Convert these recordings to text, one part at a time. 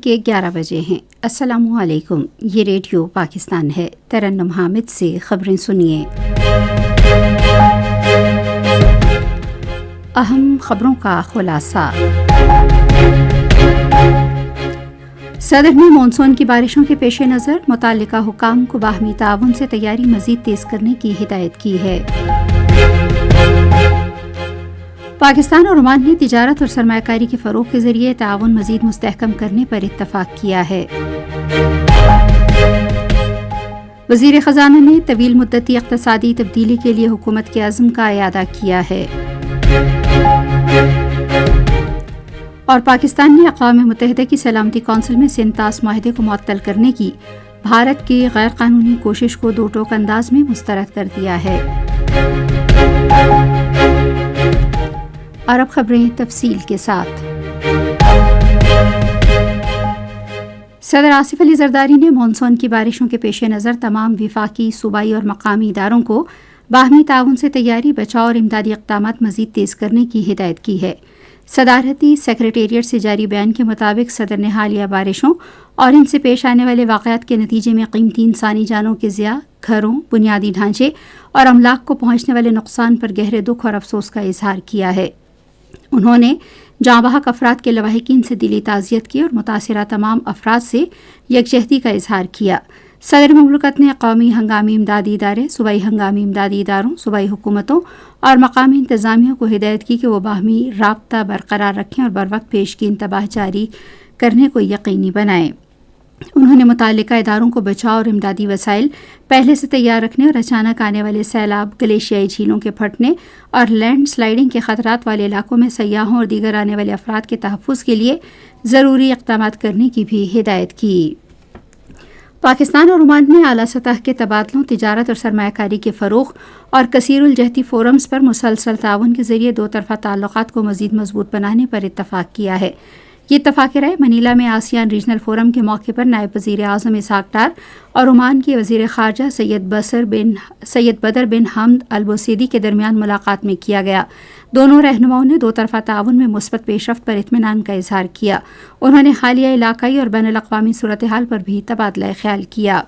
کے 11 بجے ہیں۔ السلام علیکم، یہ ریڈیو پاکستان ہے۔ ترنم حامد سے خبریں سنیے۔ اہم خبروں کا خلاصہ۔ صدر نے مانسون کی بارشوں کے پیش نظر متعلقہ حکام کو باہمی تعاون سے تیاری مزید تیز کرنے کی ہدایت کی ہے۔ پاکستان اور عمان نے تجارت اور سرمایہ کاری کے فروغ کے ذریعے تعاون مزید مستحکم کرنے پر اتفاق کیا ہے۔ وزیر خزانہ نے طویل مدتی اقتصادی تبدیلی کے لیے حکومت کے عزم کا اعادہ کیا ہے۔ اور پاکستان نے اقوام متحدہ کی سلامتی کونسل میں سنتاس معاہدے کو معطل کرنے کی بھارت کی غیر قانونی کوشش کو دو ٹوک انداز میں مسترد کر دیا ہے۔ اور اب خبریں تفصیل کے ساتھ۔ صدر آصف علی زرداری نے مانسون کی بارشوں کے پیش نظر تمام وفاقی، صوبائی اور مقامی اداروں کو باہمی تعاون سے تیاری، بچاؤ اور امدادی اقدامات مزید تیز کرنے کی ہدایت کی ہے۔ صدارتی سیکریٹریٹ سے جاری بیان کے مطابق صدر نے حالیہ بارشوں اور ان سے پیش آنے والے واقعات کے نتیجے میں قیمتی انسانی جانوں کے ضیاع، گھروں، بنیادی ڈھانچے اور املاک کو پہنچنے والے نقصان پر گہرے دکھ اور افسوس کا اظہار کیا ہے۔ انہوں نے جاں بحق افراد کے لواحقین سے دلی تعزیت کی اور متاثرہ تمام افراد سے یکجہتی کا اظہار کیا۔ صدر مملکت نے قومی ہنگامی امدادی ادارے، صوبائی ہنگامی امدادی اداروں، صوبائی حکومتوں اور مقامی انتظامیہ کو ہدایت کی کہ وہ باہمی رابطہ برقرار رکھیں اور بروقت پیشگی انتباہ جاری کرنے کو یقینی بنائیں۔ انہوں نے متعلقہ اداروں کو بچاؤ اور امدادی وسائل پہلے سے تیار رکھنے اور اچانک آنے والے سیلاب، گلیشیائی جھیلوں کے پھٹنے اور لینڈ سلائڈنگ کے خطرات والے علاقوں میں سیاحوں اور دیگر آنے والے افراد کے تحفظ کے لیے ضروری اقدامات کرنے کی بھی ہدایت کی۔ پاکستان اور عمان نے اعلیٰ سطح کے تبادلوں، تجارت اور سرمایہ کاری کے فروغ اور کثیر الجہتی فورمز پر مسلسل تعاون کے ذریعے دو طرفہ تعلقات کو مزید مضبوط بنانے پر اتفاق کیا ہے۔ یہ اتفاق رائے منیلا میں آسیان ریجنل فورم کے موقع پر نائب وزیر اعظم اسحاق ڈار اور عمان کے وزیر خارجہ سید بدر بن حمد البوسیدی کے درمیان ملاقات میں کیا گیا۔ دونوں رہنماؤں نے دو طرفہ تعاون میں مثبت پیش رفت پر اطمینان کا اظہار کیا۔ انہوں نے حالیہ علاقائی اور بین الاقوامی صورتحال پر بھی تبادلہ خیال کیا۔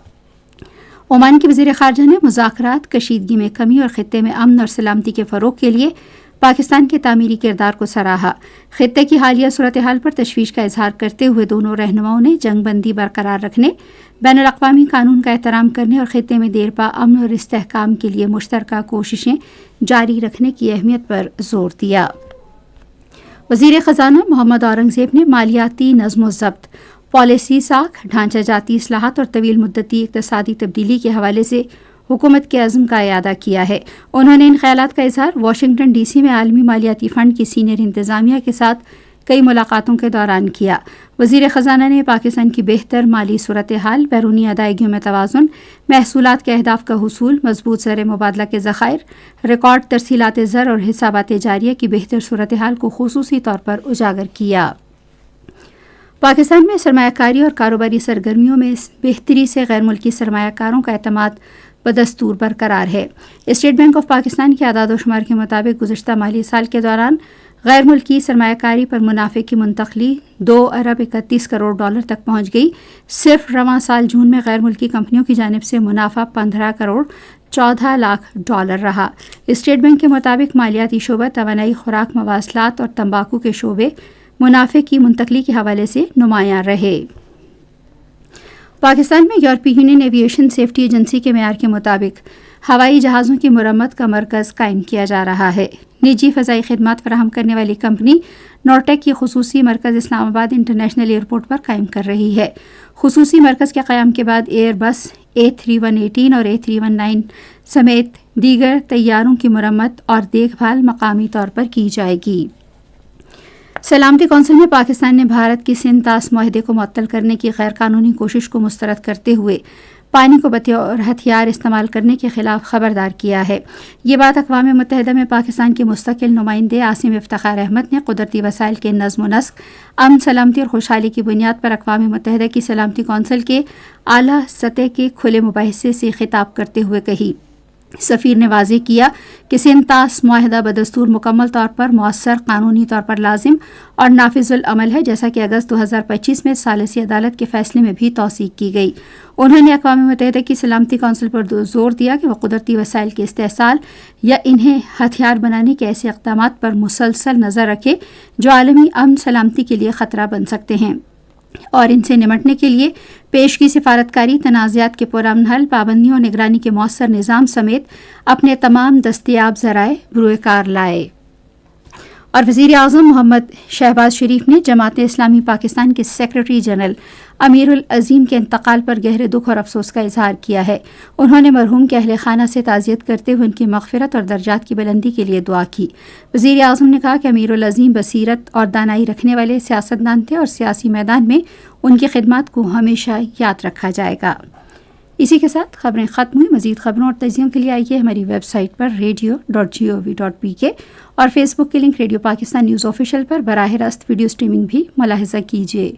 عمان کے وزیر خارجہ نے مذاکرات، کشیدگی میں کمی اور خطے میں امن اور سلامتی کے فروغ کے لیے پاکستان کے تعمیری کردار کو سراہا۔ خطے کی حالیہ صورتحال پر تشویش کا اظہار کرتے ہوئے دونوں رہنماؤں نے جنگ بندی برقرار رکھنے، بین الاقوامی قانون کا احترام کرنے اور خطے میں دیرپا امن اور استحکام کے لیے مشترکہ کوششیں جاری رکھنے کی اہمیت پر زور دیا۔ وزیر خزانہ محمد اورنگزیب نے مالیاتی نظم و ضبط، پالیسی ساکھ، ڈھانچہ جاتی اصلاحات اور طویل مدتی اقتصادی تبدیلی کے حوالے سے حکومت کے عزم کا اعادہ کیا ہے۔ انہوں نے ان خیالات کا اظہار واشنگٹن ڈی سی میں عالمی مالیاتی فنڈ کی سینئر انتظامیہ کے ساتھ کئی ملاقاتوں کے دوران کیا۔ وزیر خزانہ نے پاکستان کی بہتر مالی صورتحال، بیرونی ادائیگیوں میں توازن، محصولات کے اہداف کا حصول، مضبوط زر مبادلہ کے ذخائر، ریکارڈ ترسیلات زر اور حسابات جاریہ کی بہتر صورتحال کو خصوصی طور پر اجاگر کیا۔ پاکستان میں سرمایہ کاری اور کاروباری سرگرمیوں میں بہتری سے غیر ملکی سرمایہ کاروں کا اعتماد بدستور برقرار ہے۔ اسٹیٹ بینک آف پاکستان کے اعداد و شمار کے مطابق گزشتہ مالی سال کے دوران غیر ملکی سرمایہ کاری پر منافع کی منتقلی $2.31 تک پہنچ گئی۔ صرف رواں سال جون میں غیر ملکی کمپنیوں کی جانب سے منافع $15.14 رہا۔ اسٹیٹ بینک کے مطابق مالیاتی شعبہ، توانائی، خوراک، مواصلات اور تمباکو کے شعبے منافع کی منتقلی کے حوالے سے نمایاں رہے۔ پاکستان میں یورپی یونین ایویشن سیفٹی ایجنسی کے معیار کے مطابق ہوائی جہازوں کی مرمت کا مرکز قائم کیا جا رہا ہے۔ نجی فضائی خدمات فراہم کرنے والی کمپنی نورٹیک کی خصوصی مرکز اسلام آباد انٹرنیشنل ایئرپورٹ پر قائم کر رہی ہے۔ خصوصی مرکز کے قیام کے بعد ایئر بس A3118 اور A319 سمیت دیگر طیاروں کی مرمت اور دیکھ بھال مقامی طور پر کی جائے گی۔ سلامتی کونسل میں پاکستان نے بھارت کی سنتاس معاہدے کو معطل کرنے کی غیر قانونی کوشش کو مسترد کرتے ہوئے پانی کو بطور ہتھیار استعمال کرنے کے خلاف خبردار کیا ہے۔ یہ بات اقوام متحدہ میں پاکستان کے مستقل نمائندے عاصم افتخار احمد نے قدرتی وسائل کے نظم و نسق، امن، سلامتی اور خوشحالی کی بنیاد پر اقوام متحدہ کی سلامتی کونسل کے اعلیٰ سطح کے کھلے مباحثے سے خطاب کرتے ہوئے کہی۔ سفیر نے واضح کیا کہ سنتاس معاہدہ بدستور مکمل طور پر مؤثر، قانونی طور پر لازم اور نافذ العمل ہے، جیسا کہ اگست 2025 میں ثالثی عدالت کے فیصلے میں بھی توثیق کی گئی۔ انہوں نے اقوام متحدہ کی سلامتی کونسل پر زور دیا کہ وہ قدرتی وسائل کے استحصال یا انہیں ہتھیار بنانے کے ایسے اقدامات پر مسلسل نظر رکھے جو عالمی امن سلامتی کے لیے خطرہ بن سکتے ہیں، اور ان سے نمٹنے کے لیے پیش کی سفارتکاری، تنازعات کے پرامن حل، پابندیوں اور نگرانی کے مؤثر نظام سمیت اپنے تمام دستیاب ذرائع بروئے کار لائے۔ اور وزیر اعظم محمد شہباز شریف نے جماعت اسلامی پاکستان کے سیکرٹری جنرل امیر العظیم کے انتقال پر گہرے دکھ اور افسوس کا اظہار کیا ہے۔ انہوں نے مرحوم کے اہل خانہ سے تعزیت کرتے ہوئے ان کی مغفرت اور درجات کی بلندی کے لیے دعا کی۔ وزیر اعظم نے کہا کہ امیر العظیم بصیرت اور دانائی رکھنے والے سیاستدان تھے اور سیاسی میدان میں ان کی خدمات کو ہمیشہ یاد رکھا جائے گا۔ اسی کے ساتھ خبریں ختم ہوئی۔ مزید خبروں اور تجزیوں کے لیے آئیے ہماری ویب سائٹ پر radio.gov.pk اور فیس بک کے link radio Pakistan news official پر براہ راست ویڈیو سٹریمنگ بھی ملاحظہ کیجیے۔